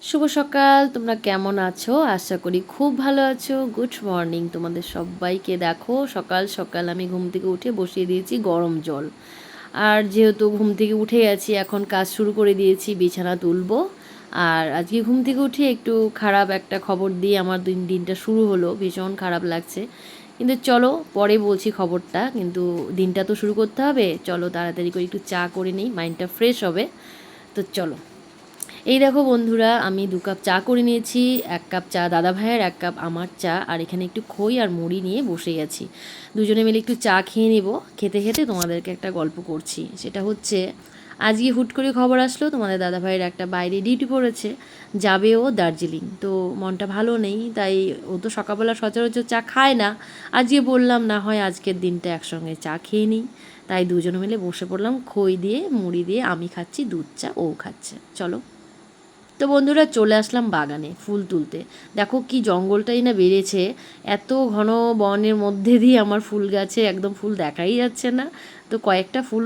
শুভ সকাল, তোমরা কেমন আছো? আশা করি খুব ভালো আছো। গুড মর্নিং তোমাদের সবাইকে। দেখো সকাল সকাল আমি ঘুম থেকে উঠে বসিয়ে দিয়েছি গরম জল। আর যেহেতু ঘুম থেকে উঠে গেছি, এখন কাজ শুরু করে দিয়েছি, বিছানা তুলবো। আর আজকে ঘুম থেকে উঠে একটু খারাপ একটা খবর দিয়ে আমার দিনটা শুরু হলো, ভীষণ খারাপ লাগছে। কিন্তু চলো পরে বলছি খবরটা, কিন্তু দিনটা তো শুরু করতে হবে। চলো তাড়াতাড়ি করে একটু চা করে নিই, মাইন্ডটা ফ্রেশ হবে। তো চলো। এই দেখো বন্ধুরা, আমি 2 কাপ চা করে নিয়েছি। 1 কাপ চা দাদা ভাইয়ের, 1 কাপ আমার চা, আর এখানে একটু খই আর মুড়ি নিয়ে বসে গেছি। দুজনে মিলে একটু চা খেয়ে নিব। খেতে খেতে তোমাদেরকে একটা গল্প করছি। সেটা হচ্ছে, আজকে হুট করে খবর আসলো তোমাদের দাদা ভাইয়ের একটা বাইরে ডিউটি পড়েছে, যাবে ও দার্জিলিং। তো মনটা ভালো নেই, তাই ও তো সকালবেলা সচরাচর চা খায় না। আজকে বললাম না হয় আজকের দিনটা একসঙ্গে চা খেয়ে নিই। তাই দুজনে মিলে বসে পড়লাম, খই দিয়ে মুড়ি দিয়ে। আমি খাচ্ছি দুধ চা, ও খাচ্ছে। চলো। তো বন্ধুরা চলে আসলাম বাগানে ফুল তুলতে। দেখো কি জঙ্গলটাই না বেড়েছে, এত ঘন বনের মধ্যে দিয়ে আমার ফুল গাছে একদম ফুল দেখাই যাচ্ছে না। তো কয়েকটা ফুল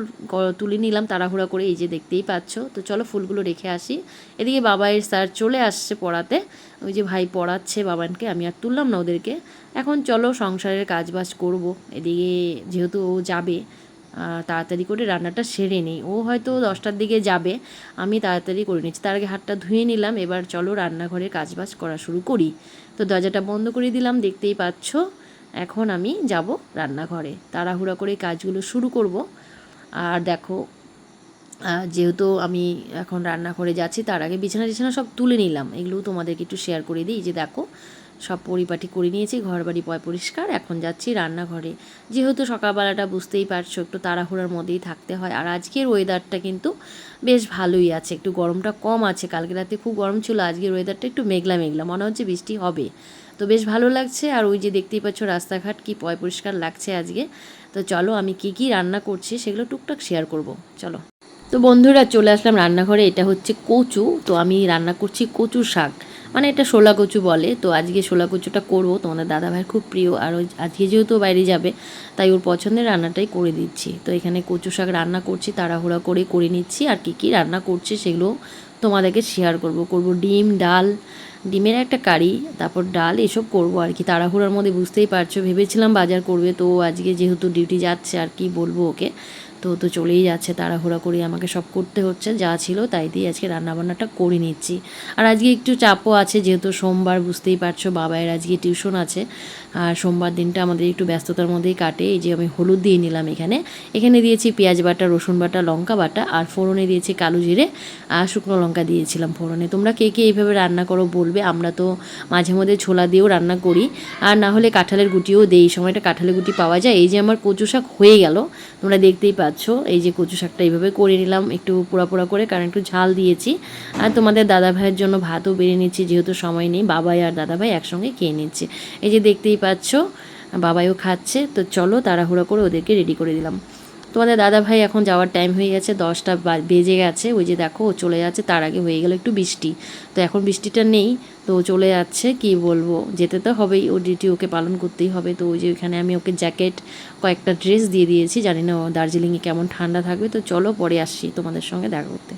তুলে নিলাম তাড়াহুড়া করে, এই যে দেখতেই পাচ্ছ। তো চলো ফুলগুলো রেখে আসি। এদিকে বাবাইয়ের স্যার চলে আসছে পড়াতে, ওই যে ভাই পড়াচ্ছে বাবানকে, আমি আর তুললাম না ওদেরকে। এখন চলো সংসারের কাজবাজ করব। এদিকে যেহেতু ও যাবে, তাড়াতাড়ি করে রান্নাটা সেরে নিই। ও হয়তো 10টার দিকে যাবে, আমি তাড়াতাড়ি করে নিচ্ছি। তার আগে হাতটা ধুয়ে নিলাম। এবার চলো রান্নাঘরে কাজবাজ করা শুরু করি। তো দরজাটা বন্ধ করে দিলাম, দেখতেই পাচ্ছ। এখন আমি যাব রান্নাঘরে, তাড়াহুড়া করে কাজগুলো শুরু করব। আর দেখো, যেহেতু আমি এখন রান্নাঘরে যাচ্ছি, তার আগে বিছানা টিছানা সব তুলে নিলাম। এগুলোও তোমাদেরকে একটু শেয়ার করে দিই। যে দেখো সব পরিপাটি করে নিয়েছি, ঘর বাড়ি পরিষ্কার। এখন যাচ্ছি রান্নাঘরে। যেহেতু সকালবেলাটা বুঝতেই পারছো একটু তাড়াহুড়ার মধ্যেই থাকতে হয়। আর আজকের ওয়েদারটা কিন্তু বেশ ভালোই আছে, একটু গরমটা কম আছে। কালকে রাতে খুব গরম ছিল, আজকের ওয়েদারটা একটু মেঘলা মেঘলা, মনে হচ্ছে বৃষ্টি হবে। তো বেশ ভালো লাগছে। আর ওই যে দেখতেই পাচ্ছ রাস্তাঘাট কি পরিষ্কার লাগছে আজকে। তো চলো আমি কি কি রান্না করছি সেগুলো টুকটাক শেয়ার করব। চলো। তো বন্ধুরা চলে আসলাম রান্নাঘরে। এটা হচ্ছে কচু। তো আমি রান্না করছি কচুর শাক, মানে এটা শোলা কচু বলে। তো আজকে শোলা কচুটা করবো, তোমাদের দাদাভাইয়ের খুব প্রিয়। আর ওই আজকে যেহেতু বাইরে যাবে, তাই ওর পছন্দের রান্নাটাই করে দিচ্ছি। তো এখানে কচু শাক রান্না করছি, তাড়াহুড়া করে নিচ্ছি। আর কি কি রান্না করছি সেগুলো তোমাদেরকে শেয়ার করব ডিম, ডাল, ডিমের একটা কারি, তারপর ডাল, এসব করব আর কি। তাড়াহুড়ার মধ্যে বুঝতেই পারছো, ভেবেছিলাম বাজার করবে, তো আজকে যেহেতু ডিউটি যাচ্ছে আর কি বলবো ওকে। তো চলেই যাচ্ছে, তাড়াহুড়া করে আমাকে সব করতে হচ্ছে। যা ছিল তাই দিয়ে আজকে রান্নাবান্নাটা করে নিচ্ছি। আর আজকে একটু চাপও আছে, যেহেতু সোমবার, বুঝতেই পারছো বাবাইয়ের আজকে টিউশন আছে। আর সোমবার দিনটা আমাদের একটু ব্যস্ততার মধ্যেই কাটে। এই যে আমি হলুদ দিয়ে নিলাম এখানে দিয়েছি পেঁয়াজ বাটা, রসুন বাটা, লঙ্কা বাটা, আর ফোড়নে দিয়েছি কালো জিরে আর শুকনো লঙ্কা দিয়েছিলাম ফোড়নে। তোমরা কে কে এইভাবে রান্না করো বলবে। আমরা তো মাঝে মধ্যে ছোলা দিয়েও রান্না করি, আর না হলে কাঁঠালের গুটিও দেই। এই সময়টা কাঁঠালের গুটি পাওয়া যায়। এই যে আমার কচু শাক হয়ে গেল, তোমরা দেখতেই পাচ্ছ। এই যে কচু শাকটা এইভাবে করে নিলাম, একটু পোড়া পোড়া করে, কারণ একটু ঝাল দিয়েছি। আর তোমাদের দাদা ভাইয়ের জন্য ভাতও বেড়ে নিচ্ছি, যেহেতু সময় নেই। বাবাই আর দাদা ভাই একসঙ্গে খেয়ে নিচ্ছে। এই যে দেখতেই পাচ্ছ বাবাইও খাচ্ছে। তো চলো তাড়াহুড়ো করে ওদেরকে রেডি করে দিলাম। তোমাদের দাদা ভাই এখন যাওয়ার টাইম হয়ে গেছে, 10টা বেজে গেছে। ওই যে দেখো ও চলে যাচ্ছে, তার আগে হয়ে গেল একটু বৃষ্টি। তো এখন বৃষ্টিটা নেই, তো চলে যাচ্ছে। কি বলবো, যেতে তো হবেই, ও ডিউটি ওকে পালন করতেই হবে। তো ওই যে ওইখানে আমি ওকে জ্যাকেট, কয়েকটা ড্রেস দিয়ে দিয়েছি। জানি না দার্জিলিংয়ে কেমন ঠান্ডা থাকবে। তো চলো পরে আসছি তোমাদের সঙ্গে দেখা করতে।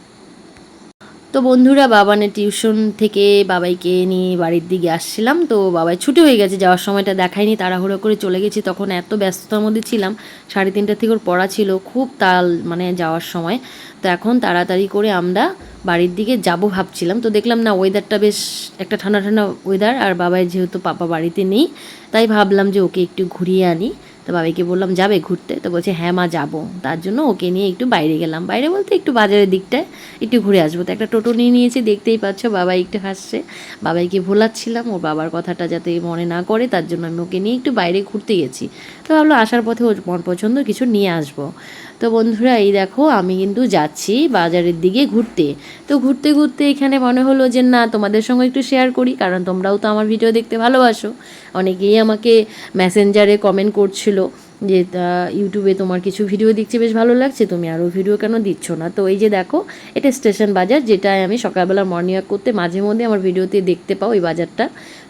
তো বন্ধুরা বাবানের টিউশন থেকে বাবাইকে নিয়ে বাড়ির দিকে আসছিলাম। তো বাবাই ছুটি হয়ে গেছে, যাওয়ার সময়টা দেখায়নি, তাড়াহুড়ো করে চলে গেছি। তখন এত ব্যস্ততার মধ্যে ছিলাম, 3:30 থেকে ওর পড়া ছিল, খুব তাল মানে যাওয়ার সময়। তো এখন তাড়াতাড়ি করে আমরা বাড়ির দিকে যাব ভাবছিলাম। তো দেখলাম না ওয়েদারটা বেশ একটা ঠান্ডা ঠান্ডা ওয়েদার, আর বাবাই যেহেতু পাপা বাড়িতে নেই, তাই ভাবলাম যে ওকে একটু ঘুরিয়ে আনি। তো বাবাইকে বললাম যাবে ঘুরতে, তো বলছে হ্যাঁ মা যাবো। তার জন্য ওকে নিয়ে একটু বাইরে গেলাম, বাইরে বলতে একটু বাজারের দিকটায় একটু ঘুরে আসবো। তো একটা টোটো নিয়ে নিয়েছি, দেখতেই পাচ্ছ। বাবাই একটু হাসছে, বাবাইকে ভোলাচ্ছিলাম ওর বাবার কথাটা যাতে মনে না করে, তার জন্য আমি ওকে নিয়ে একটু বাইরে ঘুরতে গেছি। তো ভাবলো আসার পথে ওর মন পছন্দ কিছু নিয়ে আসবো। তো বন্ধুরা এই দেখো আমি কিন্তু যাচ্ছি বাজারের দিকে ঘুরতে। তো ঘুরতে ঘুরতে এখানে মনে হলো যে না তোমাদের সঙ্গে একটু শেয়ার করি, কারণ তোমরাও তো আমার ভিডিও দেখতে ভালোবাসো। অনেকেই আমাকে মেসেঞ্জারে কমেন্ট করছিল যে ইউটিউবে তোমার কিছু ভিডিও দেখছি বেশ ভালো লাগছে, তুমি আরও ভিডিও কেন দিচ্ছ না? তো এই যে দেখো, এটা স্টেশন বাজার, যেটা আমি সকালবেলা মর্নিং ওয়াক করতে মাঝে মধ্যে আমার ভিডিওতে দেখতে পাও এই বাজারটা।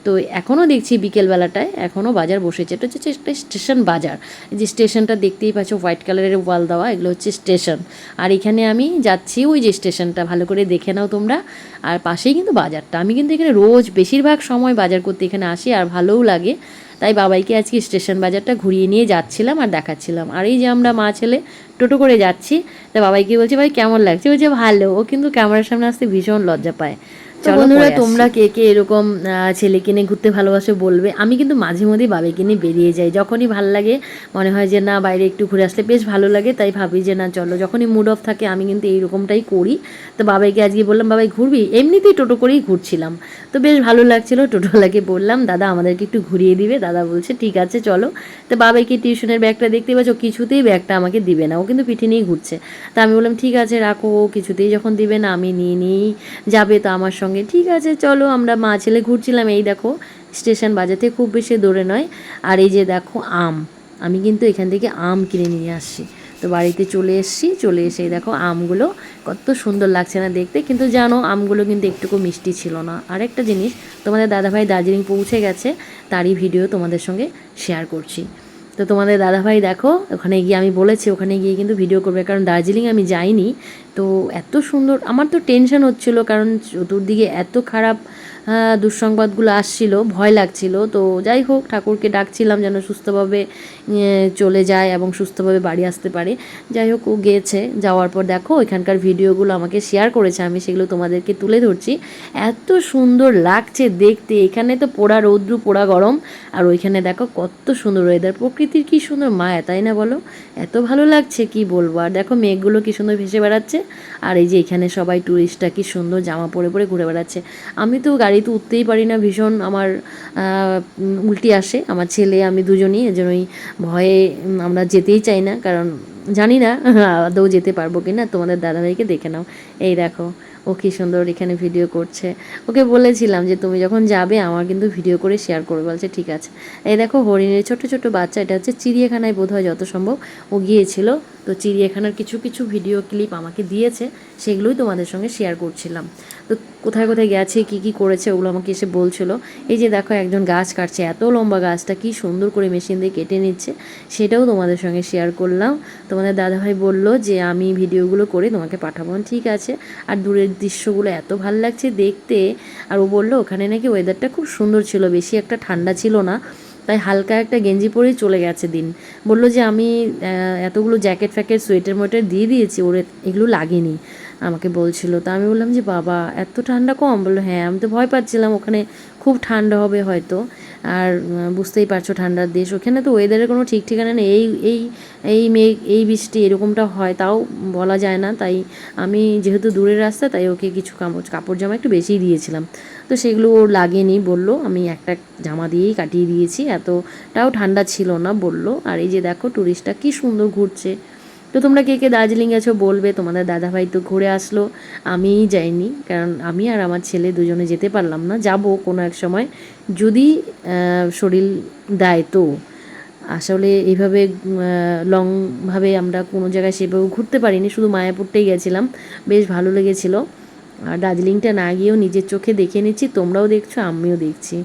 তো এখনও দেখছি বিকেলবেলাটায় এখনও বাজার বসেছে। এটা হচ্ছে একটা স্টেশন বাজার। এই যে স্টেশনটা দেখতেই পাচ্ছ, হোয়াইট কালারের ওয়াল দেওয়া, এগুলো হচ্ছে স্টেশন। আর এখানে আমি যাচ্ছি ওই যে স্টেশনটা, ভালো করে দেখে নাও তোমরা। আর পাশেই কিন্তু বাজারটা। আমি কিন্তু এখানে রোজ বেশিরভাগ সময় বাজার করতে এখানে আসি, আর ভালোও লাগে। তাই বাবাইকে আজকে স্টেশন বাজারটা ঘুরিয়ে নিয়ে যাচ্ছিলাম আর দেখাচ্ছিলাম। আর এই যে আমরা মা ছেলে টোটো করে যাচ্ছি, তা বাবাইকে বলছি, ভাই কেমন লাগছে? বলছে ভালো। ও কিন্তু ক্যামেরার সামনে আসতে ভীষণ লজ্জা পায়। চলো বন্ধুরা, তোমরা কে কে এরকম ছেলেকে নিয়ে ঘুরতে ভালোবাসে বলবে। আমি কিন্তু মাঝে মধ্যেই বাবাইকে নিয়ে বেরিয়ে যাই, যখনই ভাল লাগে, মনে হয় যে না বাইরে একটু ঘুরে আসলে বেশ ভালো লাগে, তাই ভাবি যে না চলো, যখনই মুড অফ থাকে আমি কিন্তু এইরকমটাই করি। তো বাবাইকে আজকে বললাম, বাবাই ঘুরবি? এমনিতেই টোটো করেই ঘুরছিলাম, তো বেশ ভালো লাগছিলো। টোটোওয়ালাকে বললাম, দাদা আমাদেরকে একটু ঘুরিয়ে দিবে? দাদা বলছে ঠিক আছে চলো। তো বাবাইকে টিউশনের ব্যাগটা দেখতে পাচ্ছ, কিছুতেই ব্যাগটা আমাকে দিবে না, ও কিন্তু পিঠে নিয়েই ঘুরছে। তা আমি বললাম ঠিক আছে রাখো, ও কিছুতেই যখন দিবে না আমি নিয়ে নিয়েই যাবে তো আমার সঙ্গে। ঠিক আছে চলো, আমরা মা ছেলে ঘুরছিলাম। এই দেখো স্টেশন বাজাতে খুব বেশি দূরে নয়। আর এই যে দেখো আম, আমি কিন্তু এখান থেকে আম কিনে নিয়ে আসছি। তো বাড়িতে চলে এসেছি, চলে এসে দেখো আমগুলো কত সুন্দর লাগছে না দেখতে, কিন্তু জানো আমগুলো কিন্তু একটুকু মিষ্টি ছিল না। আরেকটা জিনিস, তোমাদের দাদাভাই দার্জিলিং পৌঁছে গেছে, তারই ভিডিও তোমাদের সঙ্গে শেয়ার করছি। তো তোমাদের দাদাভাই দেখো ওখানে গিয়ে, আমি বলেছি ওখানে গিয়ে কিন্তু ভিডিও করবে, কারণ দার্জিলিং আমি যাইনি। তো এত সুন্দর, আমার তো টেনশন হচ্ছিলো, কারণ চতুর্দিকে এত খারাপ দুঃসংবাদগুলো আসছিল, ভয় লাগছিল। তো যাই হোক, ঠাকুরকে ডাকছিলাম যেন সুস্থভাবে চলে যায় এবং সুস্থভাবে বাড়ি আসতে পারে। যাই হোক, ও গিয়েছে। যাওয়ার পর দেখো এখানকার ভিডিওগুলো আমাকে শেয়ার করেছে, আমি সেগুলো তোমাদেরকে তুলে ধরছি। এত সুন্দর লাগছে দেখতে, এখানে তো পোড়া রৌদ্র পোড়া গরম, আর ওইখানে দেখো কত সুন্দর ওয়েদার, প্রকৃতির কি সুন্দর মায়া, তাই না বলো? এত ভালো লাগছে কি বলবো। আর দেখো মেঘগুলো কি সুন্দর ভেসে বেড়াচ্ছে, আর এই যে এখানে সবাই টুরিস্টরা কি সুন্দর জামা পরে পরে ঘুরে বেড়াচ্ছে। আমি তো গাড়িতে উঠতেই পারি না, ভীষণ আমার উল্টি আসে, আমার ছেলে আমি দুজনই, এজন্যই ভয়ে আমরা যেতেই চাই না, কারণ জানি না আদৌ যেতে পারবো কি না। তোমাদের দাদাভাইকে দেখে নাও, এই দেখো ও কী সুন্দর এখানে ভিডিও করছে। ওকে বলেছিলাম যে তুমি যখন যাবে আমার কিন্তু ভিডিও করে শেয়ার করবে, বলছে ঠিক আছে। এই দেখো হরিণের ছোট ছোট বাচ্চা, এটা হচ্ছে চিড়িয়াখানায় বোধহয় যত সম্ভব ও গিয়েছিল। তো চিড়িয়াখানার কিছু কিছু ভিডিও ক্লিপ আমাকে দিয়েছে, সেগুলোই তোমাদের সঙ্গে শেয়ার করছিলাম। তো কোথায় কোথায় গেছে, কি কি করেছে, ওগুলো আমাকে এসে বলছিল। এই যে দেখো একজন গাছ কাটছে, এত লম্বা গাছটা কি সুন্দর করে মেশিন দিয়ে কেটে নিচ্ছে, সেটাও তোমাদের সঙ্গে শেয়ার করলাম। তোমাদের দাদাভাই বলল যে আমি ভিডিওগুলো করে তোমাকে পাঠাবো, ঠিক আছে। আর দূরের দৃশ্যগুলো এত ভালো লাগছে দেখতে। আর ও বললো ওখানে নাকি ওয়েদারটা খুব সুন্দর ছিল, বেশি একটা ঠান্ডা ছিল না, তাই হালকা একটা গেঞ্জি পরেই চলে গেছে দিন। বললো যে আমি এতগুলো জ্যাকেট ফ্যাকেট সোয়েটার মোয়েটার দিয়ে দিয়েছি, ওর এগুলো লাগেনি আমাকে বলছিল। তা আমি বললাম যে বাবা এত ঠান্ডা কম? বললো হ্যাঁ। আমি তো ভয় পাচ্ছিলাম ওখানে খুব ঠান্ডা হবে হয়তো, আর বুঝতেই পারছো ঠান্ডার দেশ, ওখানে তো ওয়েদারের কোনো ঠিক ঠিকানা নেই, এই এই এই মেঘ এই বৃষ্টি এরকমটা হয় তাও বলা যায় না। তাই আমি যেহেতু দূরের রাস্তা, তাই ওকে কিছু কাপড় জামা একটু বেশিই দিয়েছিলাম। তো সেগুলো ওর লাগেনি, বললো আমি একটা জামা দিয়েই কাটিয়ে দিয়েছি, এতটাও ঠান্ডা ছিল না বললো। আর এই যে দেখো টুরিস্টটা কি সুন্দর ঘুরছে। তো তোমরা কে কে দার্জিলিং গেছো বলবে। তোমাদের দাদাভাই তো ঘুরে আসলো, আমিই যাইনি, কারণ আমি আর আমার ছেলে দুজনে যেতে পারলাম না। যাব কোনো এক সময় যদি শরীর দেয় তো। আসলে এইভাবে লংভাবে আমরা কোনো জায়গায় সেভাবে ঘুরতে পারিনি, শুধু মায়াপুরটাই গেছিলাম, বেশ ভালো লেগেছিলো। আর দার্জিলিংটা না গিয়েও নিজের চোখে দেখে নিচ্ছি, তোমরাও দেখছো আমিও দেখছি।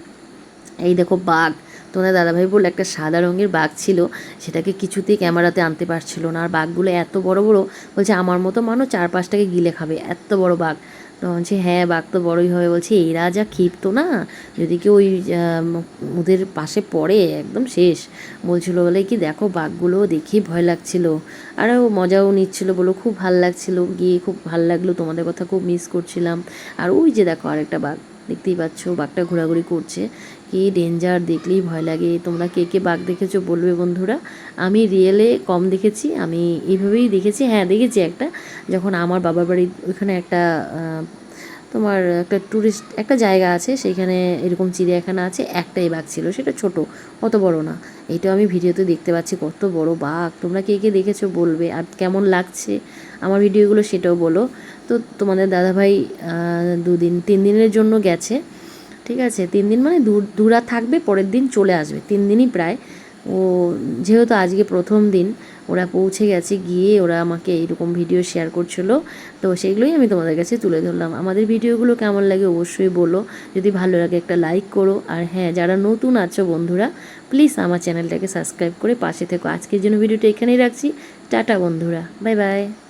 এই দেখো বাঘ, তোমাদের দাদাভাই বললো একটা সাদা রঙের বাঘ ছিল, সেটাকে কিছুতেই ক্যামেরাতে আনতে পারছিল না। আর বাঘগুলো এত বড় বড়, বলছে আমার মতো মানুষ 4-5টাকে গিলে খাবে, এত বড় বাঘ। তো বলছি হ্যাঁ বাঘ তো বড়ই হবে। বলছি এরা যা ক্ষিপ্ত না, যদি কেউ ওই ওদের পাশে পড়ে একদম শেষ। বলছিলো বলে কি দেখো বাঘগুলো দেখেই ভয় লাগছিল, আর ও মজাও নিচ্ছিল, বলো খুব ভাল লাগছিল, গিয়ে খুব ভাল লাগলো, তোমাদের কথা খুব মিস করছিলাম। আর ওই যে দেখো আরেকটা বাঘ, দেখতেই পাচ্ছ বাঘটা ঘোরাঘুরি করছে, কি ডেঞ্জার, দেখলেই ভয় লাগে। তোমরা কে কে বাঘ দেখেছো বলবে বন্ধুরা। আমি রিয়েলে কম দেখেছি, আমি এইভাবেই দেখেছি। হ্যাঁ দেখেছি একটা, যখন আমার বাবার বাড়ির ওইখানে একটা তোমার একটা ট্যুরিস্ট একটা জায়গা আছে, সেইখানে এরকম চিড়িয়াখানা আছে, একটাই বাঘ ছিল, সেটা ছোট, অত বড় না। এইটাও আমি ভিডিওতে দেখতে পাচ্ছি কত বড় বাঘ। তোমরা কে কে দেখেছো বলবে, আর কেমন লাগছে আমার ভিডিওগুলো সেটাও বলো। তো তোমাদের দাদাভাই 2-3 দিনের জন্য গেছে, ঠিক আছে। 3 দিন মানে দূরা থাকবে, পরের দিন চলে আসবে, 3 দিনই প্রায়। ও যেহেতু আজকে প্রথম দিন ওরা পৌঁছে গেছে, গিয়ে ওরা আমাকে এইরকম ভিডিও শেয়ার করছিলো, তো সেগুলোই আমি তোমাদের কাছে তুলে ধরলাম। আমাদের ভিডিওগুলো কেমন লাগে অবশ্যই বলো, যদি ভালো লাগে একটা লাইক করো। আর হ্যাঁ, যারা নতুন আছো বন্ধুরা, প্লিজ আমার চ্যানেলটাকে সাবস্ক্রাইব করে পাশে থেকো। আজকের জন্য ভিডিওটা এখানেই রাখছি। টাটা বন্ধুরা, বাই বাই।